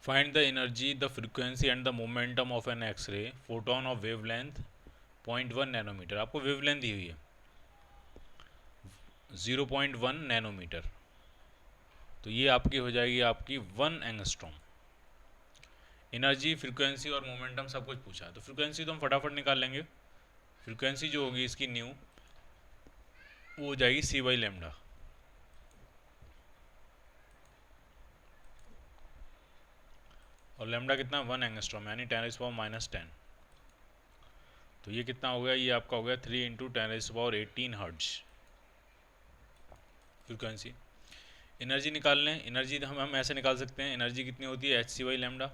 Find the energy, the frequency and the momentum of an X-ray photon of wavelength 0.1 nanometre. आपको wavelength दी हुई है 0.1 nanometre, तो ये आपकी हो जाएगी आपकी 1 एंगस्ट्रॉम। एनर्जी, फ्रीक्वेंसी और मोमेंटम सब कुछ पूछा है, तो फ्रीक्वेंसी तो हम फटाफट निकाल लेंगे। फ्रीक्वेंसी जो होगी इसकी न्यू, वो हो जाएगी सी बाई लेमडा। और लेमडा कितना, 1 एंगस्ट्रॉम यानी 10⁻⁻10। तो ये कितना हो गया, ये आपका हो गया 3 × 10⁻18 हर्ट्ज फ्रीक्वेंसी। एनर्जी निकाल लें, एनर्जी हम ऐसे निकाल सकते हैं, एनर्जी कितनी होती है एच सी बाई लेमडा।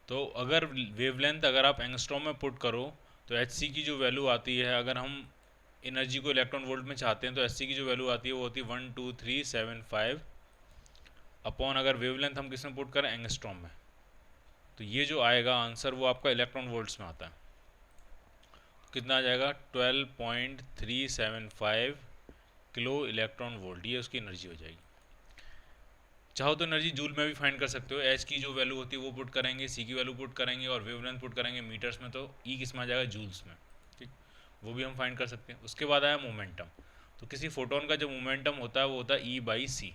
तो अगर वेवलेंथ अगर आप एंगस्ट्रॉम में पुट करो तो एच सी की जो वैल्यू आती है, अगर हम एनर्जी को इलेक्ट्रॉन वोल्ट में चाहते हैं तो एच सी की जो वैल्यू आती है वो होती है 12375 अपॉन, अगर वेवलेंथ हम किस में पुट करें, एंगस्ट्रॉम में, तो ये जो आएगा आंसर वो आपका इलेक्ट्रॉन वोल्ट्स में आता है। कितना आ जाएगा, 12.375 किलो इलेक्ट्रॉन वोल्ट, ये उसकी एनर्जी हो जाएगी। चाहो तो एनर्जी जूल में भी फाइंड कर सकते हो, एच की जो वैल्यू होती है वो पुट करेंगे, सी की वैल्यू पुट करेंगे और वेवलेंथ पुट करेंगे मीटर्स में, तो ई किस में आ जाएगा, जूल्स में। ठीक, वो भी हम फाइंड कर सकते हैं। उसके बाद आया मोमेंटम। तो किसी फोटोन का जो मोमेंटम होता है वो होता है ई बाई सी।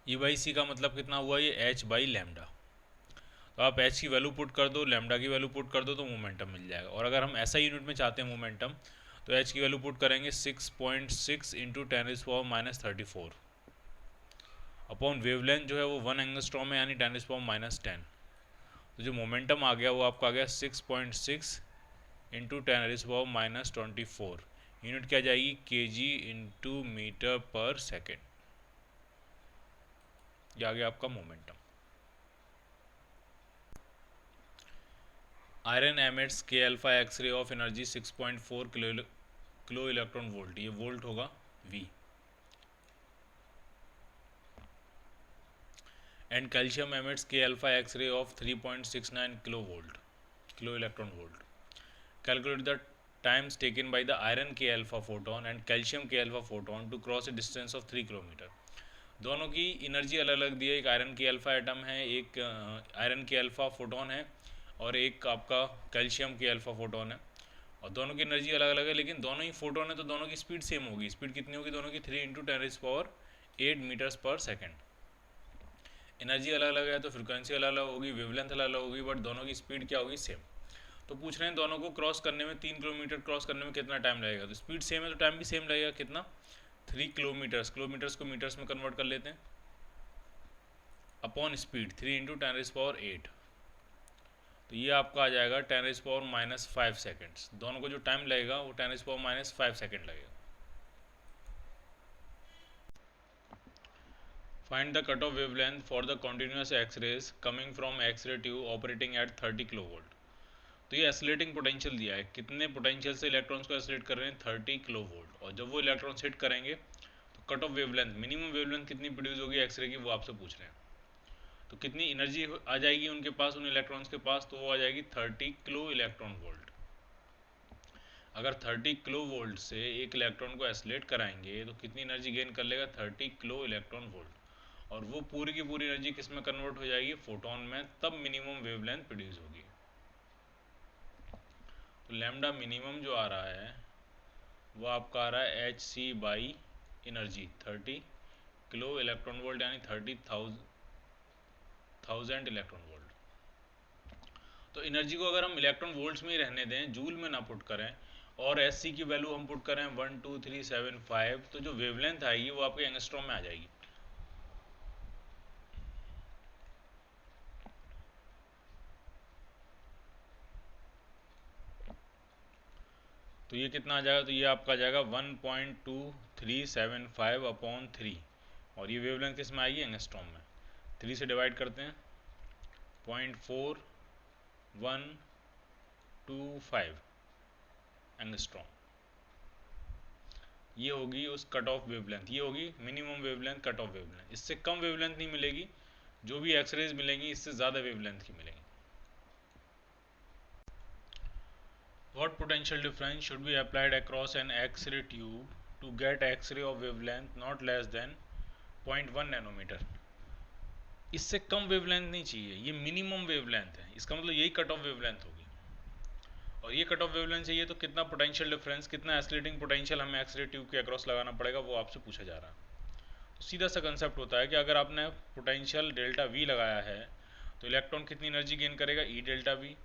ई बाई सी का मतलब कितना हुआ, ये एच बाई लेमडा। तो आप एच की वैल्यू पुट कर दो, लेमडा की वैल्यू पुट कर दो, तो मोमेंटम मिल जाएगा। और अगर हम ऐसा यूनिट में चाहते हैं मोमेंटम, तो एच की वैल्यू पुट करेंगे 6.6 × 10⁻34 अपॉन वेवलेंथ जो है वो 1 एंगस्ट्रॉम है यानी 10⁻10। तो जो मोमेंटम आ गया वो आपका आ गया 6.6 × 10⁻24। यूनिट क्या जाएगी, केजी इंटू मीटर पर सेकेंड। ये आ गया आपका momentum. Iron emits K alpha x ray of energy 6.4 kilo electron volt, ये वोल्ट होगा V। And calcium emits K alpha x ray of 3.69 kilo electron volt. Calculate the times taken by the iron K alpha photon and calcium K alpha photon to cross a distance of 3 kilometre. दोनों की energy अलग अलग दी है, एक iron के alpha atom है, एक iron के अल्फा फोटोन है और एक आपका कैल्शियम के अल्फा फोटोन है। और दोनों की एनर्जी अलग अलग है, लेकिन दोनों ही फोटोन है तो दोनों की स्पीड सेम होगी। स्पीड कितनी होगी दोनों की, 3 × 10⁻8 मीटर्स पर सेकेंड। एनर्जी अलग अलग है तो फ्रिक्वेंसी अलग अलग होगी, वेवलेंथ अलग अलग होगी, बट दोनों की स्पीड क्या होगी, सेम। तो पूछ रहे हैं दोनों को क्रॉस करने में, 3 किलोमीटर क्रॉस करने में कितना टाइम लगेगा, तो स्पीड सेम है तो टाइम भी सेम लगेगा। कितना, 3 किलोमीटर्स, किलोमीटर्स को मीटर्स में कन्वर्ट कर लेते हैं, अपॉन स्पीड 3 × 10⁻8। तो ये आपका आ जाएगा 10⁻−5 सेकेंड्स। दोनों को जो टाइम लगेगा वो 10⁻−5 सेकेंड लगेगा। Find the cut off wavelength for the continuous x rays coming from x ray tube operating at 30 kilovolt. तो ये एसिलेटिंग पोटेंशियल दिया है, कितने पोटेंशियल से इलेक्ट्रॉन्स को एसिलेट कर रहे हैं, 30 किलो वोल्ट। और जब वो इलेक्ट्रॉन्स हिट करेंगे तो cut off wavelength, minimum wavelength कितनी प्रोड्यूस होगी एक्सरे की, वो आपसे पूछ रहे हैं। तो कितनी एनर्जी आ जाएगी उनके पास, उन इलेक्ट्रॉन्स के पास, तो वो आ जाएगी 30 किलो इलेक्ट्रॉन वोल्ट। अगर 30 किलो वोल्ट से एक इलेक्ट्रॉन को एसिलेट कराएंगे तो कितनी एनर्जी गेन कर लेगा, 30 किलो इलेक्ट्रॉन वोल्ट। और वो पूरी की पूरी एनर्जी किस में कन्वर्ट हो जाएगी, फोटोन में, तब मिनिमम वेवलेंथ प्रोड्यूस होगी। तो लैम्डा मिनिमम जो आ रहा है वो आपका आ रहा है H C by energy 30 kilo electron volt यानी 30,000 इलेक्ट्रॉन वोल्ट। तो एनर्जी को अगर हम इलेक्ट्रॉन वोल्ट्स में ही रहने दें, जूल में ना पुट करें, और एस सी की वैल्यू हम पुट करें 12375, तो जो वेवलेंथ आएगी वो आपके एंगस्ट्रॉम में आ जाएगी। तो ये कितना आ जाएगा, तो ये आपका आ जाएगा 1.2375 अपॉन 3, और ये वेवलेंथ किस में आएगी, एंगस्ट्रॉम में। 3 से डिवाइड करते हैं, 0.4125 एंगस्ट्रॉम। ये होगी उस कट ऑफ वेवलेंथ, ये होगी minimum wavelength, cut off wavelength. इससे कम वेवलेंथ नहीं मिलेगी, जो भी एक्सरेज मिलेंगी इससे ज़्यादा वेवलेंथ की मिलेंगी। What potential difference should be applied across an X-ray tube to get X-ray of wavelength not less than 0.1 nanometre. इससे कम वेवलेंथ नहीं चाहिए, ये मिनिमम वेवलेंथ है, इसका मतलब यही कट ऑफ वेवलेंथ होगी। और ये कट ऑफ वेवलेंथ चाहिए तो कितना पोटेंशियल डिफरेंस, कितना एक्सीलरेटिंग पोटेंशियल हमें एक्स रे ट्यूब के अक्रॉस लगाना पड़ेगा, वो आपसे पूछा जा रहा है। तो सीधा सा कंसेप्ट होता है कि अगर आपने पोटेंशियल डेल्टा वी लगाया है तो इलेक्ट्रॉन कितनी एनर्जी गेन करेगा, ई डेल्टा वी,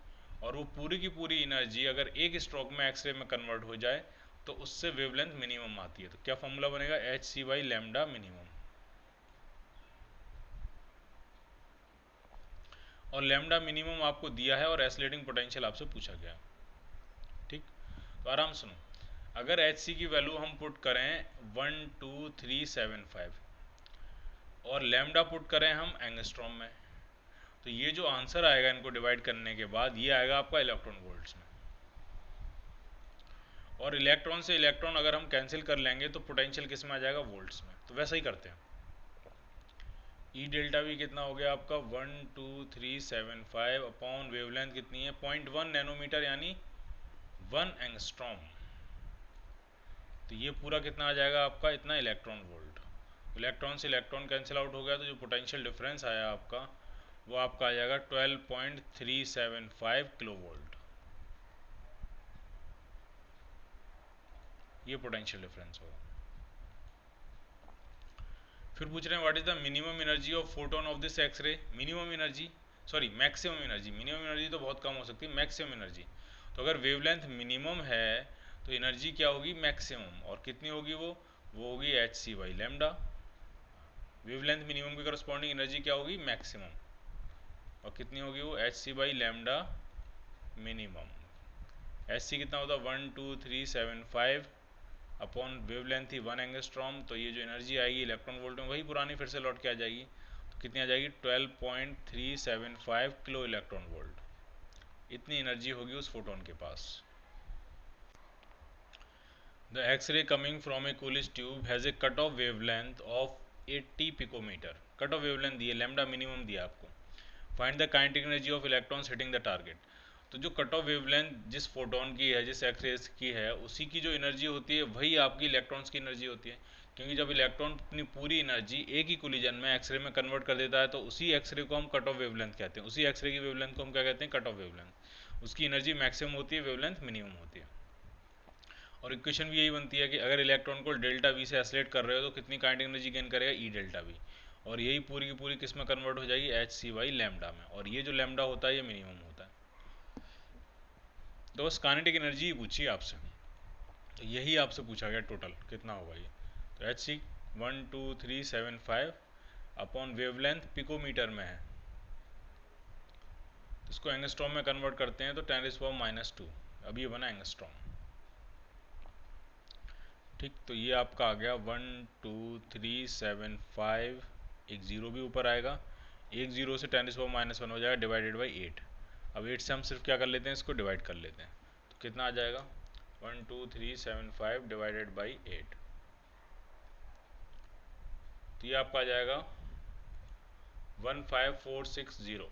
और वो पूरी की पूरी एनर्जी अगर एक स्ट्रोक में एक्सरे में कन्वर्ट हो जाए तो उससे वेवलेंथ मिनिमम आती है। तो क्या फॉर्मूला बनेगा, H C by lambda minimum. और लैम्डा मिनिमम आपको दिया है और एक्सीलरेटिंग पोटेंशियल आपसे पूछा गया। ठीक, तो आराम सुनो, अगर एच सी की वैल्यू हम पुट करें 12375 और लैम्डा पुट करें हम एंगस्ट्रॉम में, तो ये जो आंसर आएगा इनको डिवाइड करने के बाद ये आएगा आपका इलेक्ट्रॉन वोल्ट्स में। और इलेक्ट्रॉन से इलेक्ट्रॉन अगर हम कैंसिल कर लेंगे तो पोटेंशियल किस में आ जाएगा, वोल्ट्स में। तो वैसा ही करते हैं, ई डेल्टा वी कितना हो गया आपका 12375 अपॉन वेवलेंथ कितनी है 0.1 नैनोमीटर यानी 1 एंगस्ट्रॉम। तो ये पूरा कितना आ जाएगा आपका, इतना इलेक्ट्रॉन वोल्ट। इलेक्ट्रॉन से इलेक्ट्रॉन कैंसिल आउट हो गया तो जो पोटेंशियल डिफरेंस आया आपका वो आपका आ जाएगा 12.375 किलो वोल्ट। ये पोटेंशियल डिफरेंस होगा। फिर पूछ रहे हैं what is the minimum energy of photon of this x ray. Minimum energy, sorry maximum energy, minimum energy तो बहुत कम हो सकती है, मैक्सिमम एनर्जी। तो अगर वेवलेंथ मिनिमम है तो एनर्जी क्या होगी, मैक्सिमम। और कितनी होगी वो होगी H C by lambda. Wavelength minimum की करस्पॉन्डिंग एनर्जी क्या होगी, मैक्सिमम। और कितनी होगी वो, H C by lambda minimum. H C कितना होता है 12375 अपॉन वेवलेंथ थी 1 एंगस्ट्रॉम। तो ये जो एनर्जी आएगी इलेक्ट्रॉन वोल्ट में वही पुरानी फिर से लौट के आ जाएगी। तो कितनी आ जाएगी 12.375 किलो इलेक्ट्रॉन वोल्ट। इतनी एनर्जी होगी उस फोटोन के पास। The X-ray coming from a Coolidge tube has a cut off wavelength of 80 picometre. Cut off wavelength दी है, लैम्डा मिनिमम दिया आपको। Find the kinetic energy of electrons hitting the target. तो जो कट ऑफ वेवलेंथ जिस photon की है, जिस एक्सरेस की है, उसी की जो एनर्जी होती है वही आपकी इलेक्ट्रॉन्स की एनर्जी होती है। क्योंकि जब इलेक्ट्रॉन अपनी पूरी एनर्जी एक ही कोलिजन में एक्सरे में कन्वर्ट कर देता है तो उसी एक्सरे को हम कट ऑफ वेवलेंथ कहते हैं। उसी एक्सरे की वेवलेंथ को हम क्या कहते हैं, कट ऑफ वेवलेंथ। उसकी एनर्जी मैक्सिमम होती है, वेवलेंथ मिनिमम होती है। और इक्वेशन भी यही बनती है कि अगर इलेक्ट्रॉन को डेल्टा वी से एसलेट कर रहे हो तो कितनी काइनेटिक एनर्जी गेन करेगा, ई डेल्टा वी। और यही पूरी की पूरी किस में कन्वर्ट हो जाएगी, एच सी बाई लैम्डा में। और ये जो लैम्डा होता है ये मिनिमम होता है। तो बस काइनेटिक एनर्जी ही पूछी आपसे, तो यही आपसे पूछा गया टोटल कितना होगा ये। तो H C 12375 upon wavelength picometre में है, इसको एंगस्ट्रॉम में कन्वर्ट करते हैं तो 10⁻²। अब ये बना एंगस्ट्रॉम। ठीक, तो ये आपका आ गया 12375, एक ज़ीरो भी ऊपर आएगा, एक ज़ीरो से 10⁻1 हो जाएगा डिवाइडेड बाई 8। अब 8 से हम सिर्फ क्या कर लेते हैं, इसको डिवाइड कर लेते हैं। तो कितना आ जाएगा 12375 डिवाइडेड बाई 8। तो ये आपका आ जाएगा 15460।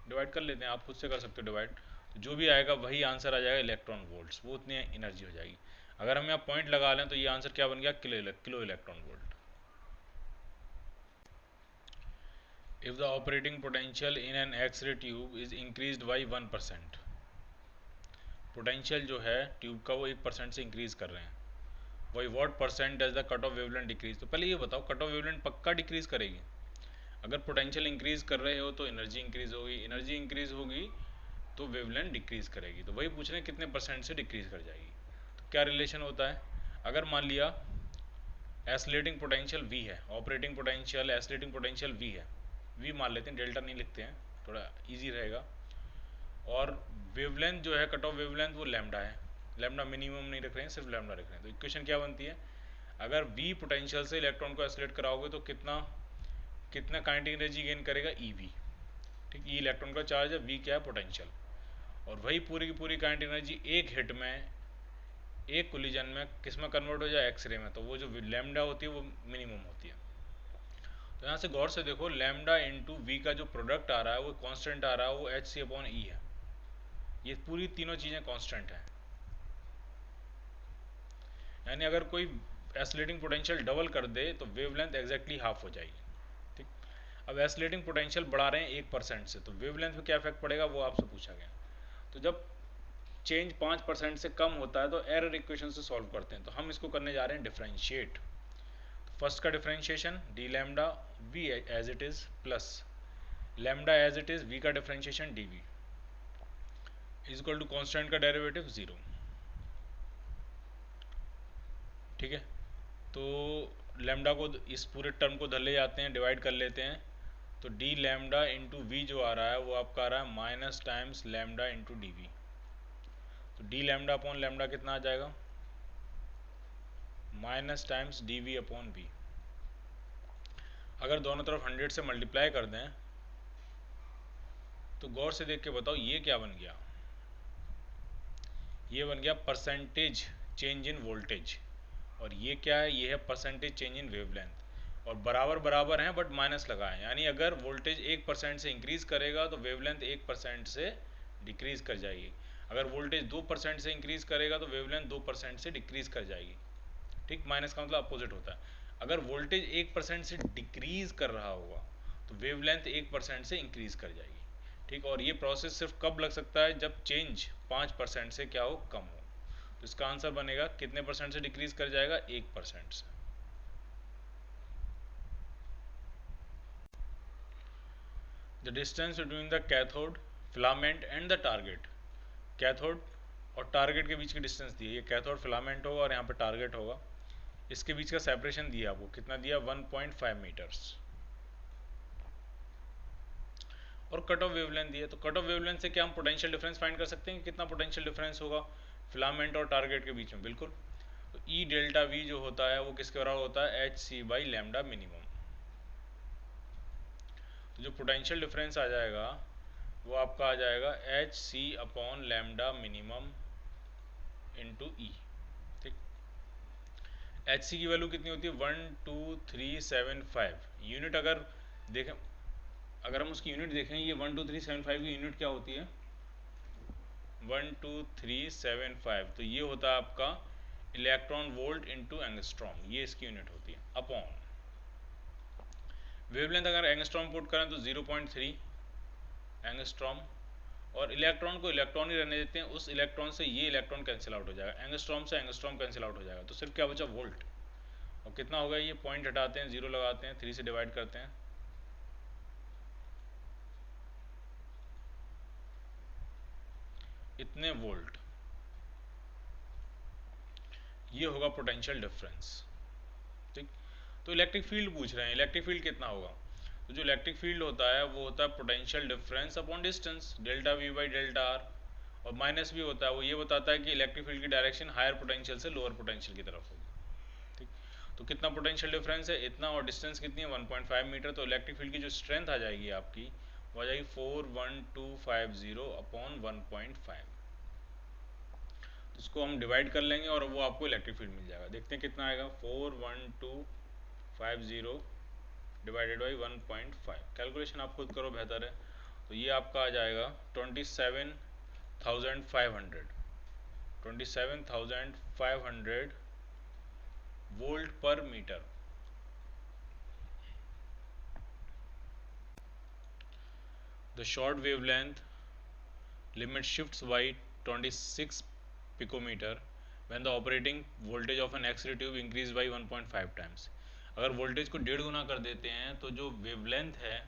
डिवाइड कर लेते हैं, आप खुद से कर सकते हो डिवाइड। तो जो भी आएगा वही आंसर आ जाएगा इलेक्ट्रॉन वोल्ट्स, वो उतनी एनर्जी हो जाएगी। अगर हम यहाँ पॉइंट लगा लें तो ये आंसर क्या बन गया, kilo electron volt. If the operating potential in an x ray tube is increased by 1%। Potential जो है ट्यूब का वो 1% से इंक्रीज कर रहे हैं, वही what percent does the cut off wavelength decrease. तो पहले ये बताओ कट ऑफ वेवलेंथ पक्का डिक्रीज करेगी। अगर पोटेंशियल इंक्रीज कर रहे हो तो एनर्जी इंक्रीज होगी, एनर्जी इंक्रीज होगी तो वेवलेंथ डिक्रीज करेगी। तो वही पूछ रहे हैं कितने परसेंट से डिक्रीज कर जाएगी। तो क्या रिलेशन होता है, अगर मान लिया एसलेटिंग पोटेंशियल वी है, ऑपरेटिंग पोटेंशियल एसलेटिंग पोटेंशियल वी है, वी मान लेते हैं, डेल्टा नहीं लिखते हैं, थोड़ा इजी रहेगा। और वेवलेंथ जो है कट ऑफ वेवलेंथ वो लैम्डा है, लैम्डा मिनिमम नहीं रख रहे हैं, सिर्फ लैम्डा रख रहे हैं। तो इक्वेशन क्या बनती है, अगर वी पोटेंशियल से इलेक्ट्रॉन को एसलेट कराओगे तो कितना कितना काइनेटिक एनर्जी गेन करेगा, ई वी। ठीक, ई इलेक्ट्रॉन का चार्ज है, वी क्या है, पोटेंशियल। और वही पूरी की पूरी काइनेटिक एनर्जी एक हिट में एक कोलिजन में किस में कन्वर्ट हो जाए, एक्सरे में। तो वो जो लैम्डा होती है वो मिनिमम होती है। तो यहाँ से गौर से देखो, लैम्डा इंटू वी का जो प्रोडक्ट आ रहा है वो कांस्टेंट आ रहा है, वो एच सी अपॉन ई है। ये पूरी तीनों चीज़ें कांस्टेंट हैं, यानी अगर कोई एसलेटिंग पोटेंशियल डबल कर दे तो वेवलेंथ एग्जैक्टली हाफ हो जाएगी। ठीक, अब एसिलेटिंग पोटेंशियल बढ़ा रहे हैं 1% से, तो वेवलेंथ पे क्या इफेक्ट पड़ेगा वो आपसे पूछा गया। तो जब चेंज 5% से कम होता है तो एरर इक्वेशन से सॉल्व करते हैं। तो हम इसको करने जा रहे हैं डिफरेंशिएट। फर्स्ट का differentiation D lambda V as it is plus lambda as it is V का differentiation D V is equal to constant का डेरिवेटिव 0। ठीक है, तो लैम्डा को इस पूरे टर्म को धर ले जाते हैं, डिवाइड कर लेते हैं, तो डी लैम्डा इंटू वी जो आ रहा है वो आपका आ रहा है minus times lambda into D V. तो डी लैम्डा अपॉन लैम्डा कितना आ जाएगा, minus times D V upon V. अगर दोनों तरफ 100 से मल्टीप्लाई कर दें तो गौर से देख के बताओ ये क्या बन गया, ये बन गया परसेंटेज चेंज इन वोल्टेज, और ये क्या है, ये है परसेंटेज चेंज इन वेवलेंथ, और बराबर बराबर हैं बट माइनस लगा है। यानी अगर वोल्टेज 1% से इंक्रीज करेगा तो वेवलेंथ 1% से डिक्रीज कर जाएगी, अगर वोल्टेज 2% से इंक्रीज करेगा तो वेवलेंथ 2% से डिक्रीज कर जाएगी। ठीक, माइनस का मतलब अपोजिट होता है। अगर वोल्टेज 1% से डिक्रीज कर रहा होगा तो वेवलेंथ 1% से इंक्रीज कर जाएगी। ठीक, और ये प्रोसेस सिर्फ कब लग सकता है, जब चेंज 5% से क्या हो, कम हो। तो इसका आंसर बनेगा कितने परसेंट से डिक्रीज कर जाएगा, 1% से। The distance between the cathode filament and the target. Cathode और टारगेट के बीच की डिस्टेंस दी है, ये कैथोड फिलामेंट होगा और यहाँ पे टारगेट होगा, इसके बीच का सेपरेशन दिया आपको, कितना दिया, 1.5 मीटर्स। और कट ऑफ वेवलेंथ दी है, तो कट ऑफ वेवलेंथ से क्या हम पोटेंशियल डिफरेंस फाइंड कर सकते हैं कि कितना पोटेंशियल डिफरेंस होगा फिलामेंट और टारगेट के बीच में, बिल्कुल। तो ई डेल्टा वी जो होता है वो किसके बराबर होता है, H C by lambda minimum. तो जो पोटेंशियल डिफरेंस आ जाएगा वो आपका आ जाएगा H C upon lambda minimum into E. ठीक, एच सी की वैल्यू कितनी होती है, 12375 यूनिट। अगर देखें, अगर हम उसकी यूनिट देखें, ये 12375 की यूनिट क्या होती है, 12375, तो ये होता है आपका इलेक्ट्रॉन वोल्ट इंटू एंगस्ट्रॉम, ये इसकी यूनिट होती है, अपॉन वेवलेंथ अगर एंगस्ट्रॉम पुट करें तो 0.3 एंगस्ट्रॉम, और इलेक्ट्रॉन को इलेक्ट्रॉन ही रहने देते हैं, उस इलेक्ट्रॉन से ये इलेक्ट्रॉन कैंसिल आउट हो जाएगा, एंगस्ट्रॉम से एंगस्ट्रॉम कैंसिल आउट हो जाएगा, तो सिर्फ क्या बचा, वोल्ट। और कितना होगा, ये पॉइंट हटाते हैं, 0 लगाते हैं, 3 से डिवाइड करते हैं, इतने वोल्ट, ये होगा पोटेंशियल डिफरेंस। ठीक, तो इलेक्ट्रिक फील्ड पूछ रहे हैं, इलेक्ट्रिक फील्ड कितना होगा, तो जो इलेक्ट्रिक फील्ड होता है वो होता है potential difference upon distance, delta we by delta R. और माइनस भी होता है, वो ये बताता है कि इलेक्ट्रिक फील्ड की डायरेक्शन हायर पोटेंशियल से लोअर पोटेंशियल की तरफ होगी। ठीक, तो कितना पोटेंशियल डिफरेंस है, इतना, और डिस्टेंस कितनी है, 1.5 मीटर। तो इलेक्ट्रिक फील्ड की जो स्ट्रेंथ आ जाएगी आपकी, वो आ जाएगी 41250 अपॉन 1.5। इसको हम डिवाइड कर लेंगे और वो आपको इलेक्ट्रिक फील्ड मिल जाएगा। देखते हैं कितना आएगा, 41250 डिवाइडेड बाई 1.5। कैलकुलेशन आप खुद करो, बेहतर है। तो ये आपका आ जाएगा 27,500 वोल्ट पर metre. The short wavelength limit shifts by 26 picometer when the operating voltage of an X-ray tube increased by 1.5 times। अगर वोल्टेज को 1.5 गुना कर देते हैं तो जो वेवलेंथ है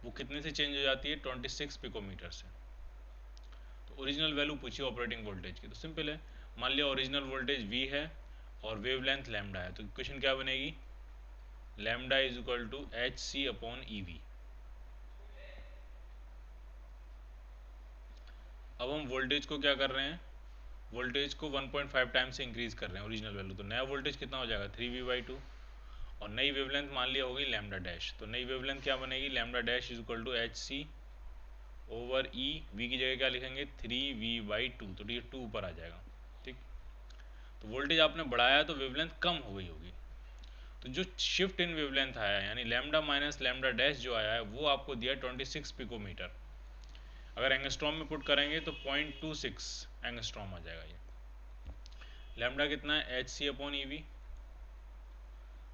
वो कितने से चेंज हो जाती है, 26 पिकोमीटर से। तो ओरिजिनल वैल्यू पूछी ऑपरेटिंग वोल्टेज की, तो सिंपल है, मान लिया ओरिजिनल वोल्टेज V है और वेवलेंथ लैम्डा है, तो इक्वेशन क्या बनेगी, lambda is equal to H C upon E V. अब हम वोल्टेज को क्या कर रहे हैं, वोल्टेज को 1.5 टाइम से इंक्रीज कर रहे हैं ओरिजिनल वैल्यू, तो नया वोल्टेज कितना हो जाएगा, 3V/2, और नई वेवलेंथ मान लिया होगी लैम्डा डैश। तो नई वेवलेंथ क्या बनेगी, lambda dash is equal to H C over E, V की जगह क्या लिखेंगे, 3V/2, तो ये 2 ऊपर आ जाएगा। ठीक, तो वोल्टेज आपने बढ़ाया तो वेवलेंथ कम हो गई होगी, तो जो शिफ्ट इन वेवलेंथ आया यानी लैम्डा माइनस लैम्डा डैश जो आया है वो आपको दिया 26 पिकोमीटर। अगर एंगस्ट्रॉम में पुट करेंगे तो 0.26 एंगस्ट्रॉम आ जाएगा। ये लैम्डा कितना है, H C upon E V,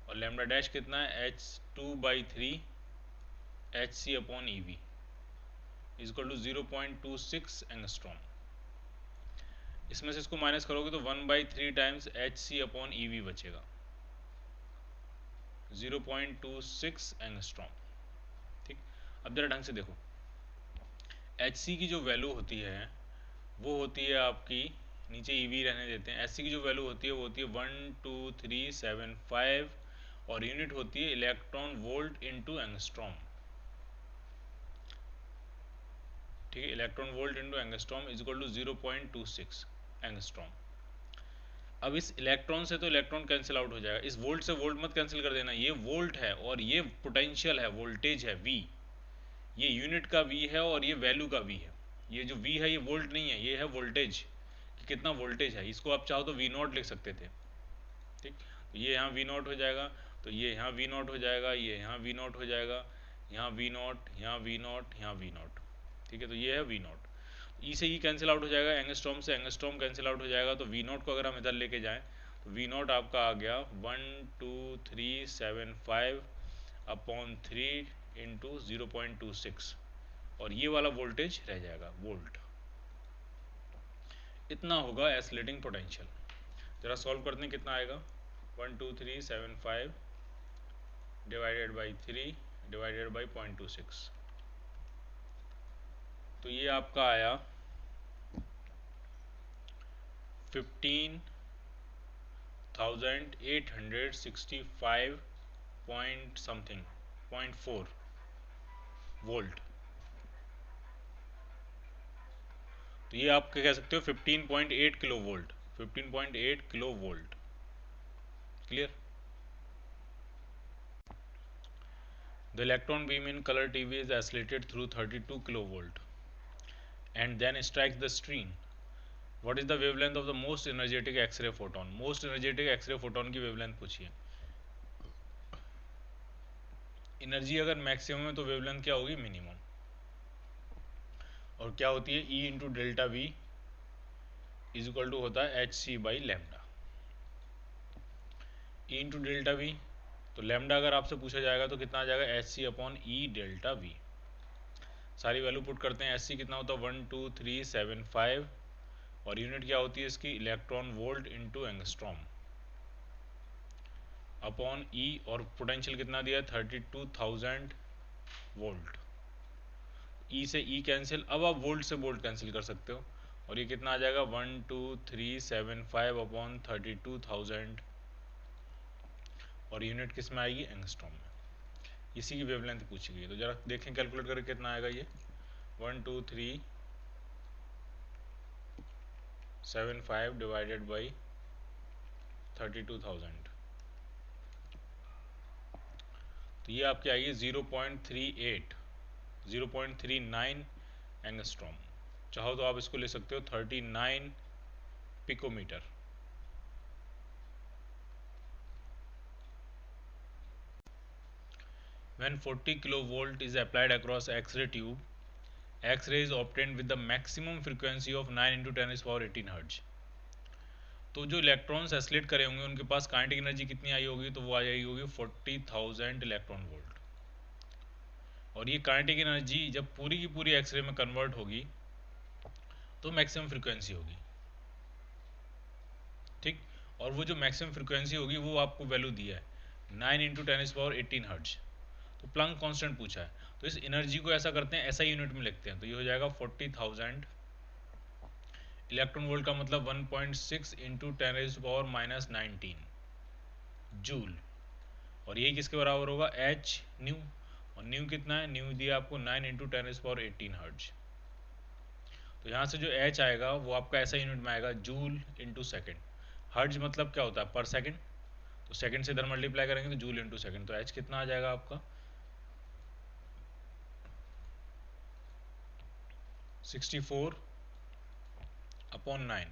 और लैम्डा डैश कितना है, H2/3 H C upon E V is equal to 0.26 angstrom. इसमें से इसको माइनस करोगे तो 1/3 times H C upon E V बचेगा, 0.26 एंगस्ट्रॉम। ठीक, अब जरा ढंग से देखो, एच सी की जो वैल्यू होती है वो होती है आपकी, नीचे ई वी रहने देते हैं, एच सी की जो वैल्यू होती है वो होती है 12375 और यूनिट होती है इलेक्ट्रॉन वोल्ट इंटू एंगस्ट्रॉम। ठीक है, electron volt into angstrom is equal to 0.26 angstrom. अब इस इलेक्ट्रॉन से तो इलेक्ट्रॉन कैंसिल आउट हो जाएगा, इस वोल्ट से वोल्ट मत कैंसिल कर देना, ये वोल्ट है और ये पोटेंशियल है, वोल्टेज है वी, ये यूनिट का वी है और ये वैल्यू का वी है। ये जो वी है ये वोल्ट नहीं है, ये है वोल्टेज कि कितना वोल्टेज है। इसको आप चाहो तो वी नॉट लिख सकते थे। ठीक, तो ये यहाँ वी नॉट हो जाएगा, तो ये यहाँ वी नॉट हो जाएगा, ये यहाँ वी नॉट हो जाएगा, यहाँ वी नॉट, यहाँ वी नॉट, यहाँ वी नॉट। ठीक है, तो ये है वी नॉट। ई से ई कैंसिल आउट हो जाएगा, एंगस्ट्रॉम से एंगस्ट्रॉम कैंसिल आउट हो जाएगा, तो वी नॉट को अगर हम इधर लेके जाएं तो वी नॉट आपका आ गया 12375 अपॉन 3 इंटू 0.26 और ये वाला वोल्टेज रह जाएगा, वोल्ट। इतना होगा एस्लेटिंग पोटेंशियल। जरा सॉल्व करते हैं, कितना आएगा, 12375 डिवाइडेड बाई 3 डिवाइडेड बाई 0.26, तो ये आपका आया 15,865 पॉइंट समथिंग 0.4 वोल्ट। तो ये आप क्या कह सकते हो, 15.8 kilo volt, 15.8 kilo volt. Clear? The electron beam in color TV is oscillated through 32 kilovolt and then strikes the screen. What is the wavelength of the most energetic X-ray photon? Most energetic X-ray photon की wavelength पूछिए। Energy अगर maximum है तो wavelength क्या होगी, minimum. और क्या होती है, E into delta V is equal to होता है H C by lambda. E into delta V, तो लेमडा अगर आपसे पूछा जाएगा तो कितना आ जाएगा, H C upon E delta V. सारी वैल्यू पुट करते हैं, एच सी कितना होता है 12375 और यूनिट क्या होती है इसकी, electron volt into angstrom upon E, और पोटेंशियल कितना दिया है 32,000 वोल्ट। ई से ई कैंसिल, अब आप वोल्ट से वोल्ट कैंसिल कर सकते हो और ये कितना आ जाएगा 12375 अपॉन 32,000 और यूनिट किस में आएगी, एंगस्ट्रॉम में। इसी की वेवलेंथ पूछी गई है, तो जरा देखें कैलकुलेट करके कितना आएगा ये 12375 डिवाइडेड बाई 32,000, तो ये आपकी आएगी 0.39 एंगस्ट्रॉम। चाहो तो आप इसको ले सकते हो 39 picometre. When 40 kilovolt is applied across X-ray tube, X-ray is obtained with the maximum frequency of 9 into 10 is power 18 Hz. तो जो इलेक्ट्रॉन्स एस्लेट करे होंगे उनके पास काइनेटिक एनर्जी कितनी आई होगी, तो वो आ जाएगी होगी 40,000 इलेक्ट्रॉन वोल्ट। और ये काइनेटिक एनर्जी जब पूरी की पूरी एक्सरे में कन्वर्ट होगी तो मैक्सिमम फ्रीक्वेंसी होगी। ठीक, और वो जो मैक्सिमम फ्रीक्वेंसी होगी वो आपको वैल्यू दिया है 9 इंटू 10 इज पावर 18 हर्ट्ज। तो प्लैंक कांस्टेंट पूछा है, तो इस एनर्जी को ऐसा करते हैं, ऐसा यूनिट में लिखते हैं, तो ये हो जाएगा 40,000 इलेक्ट्रॉन वोल्ट का मतलब 1.6 into 10 is power minus 19 joule. और यही किसके बराबर होगा, एच न्यू, और न्यू कितना है, न्यू दिया आपको 9 इंटू 10 इज पावर 18 हर्ट्ज। तो यहाँ से जो एच आएगा वो आपका ऐसा यूनिट में आएगा, जूल इंटू सेकेंड। हर्ट्ज मतलब क्या होता है, पर सेकेंड, तो सेकेंड से इधर मल्टीप्लाई करेंगे तो जूल इंटू सेकेंड, तो एच कितना आ जाएगा आपका 64 अपॉन 9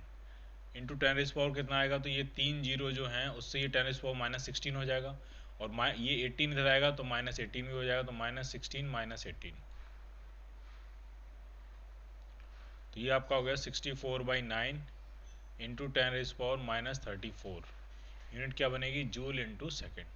इंटू 10 रेज पावर कितना आएगा, तो ये 3 जीरो जो हैं उससे ये 10 रेज पावर माइनस 16 हो जाएगा, और ये 18 इधर आएगा तो माइनस 18 भी हो जाएगा, तो माइनस 16 माइनस 18, तो ये आपका हो गया 64/9 into 10 raise power minus 34। Unit क्या बनेगी, जूल इंटू सेकेंड।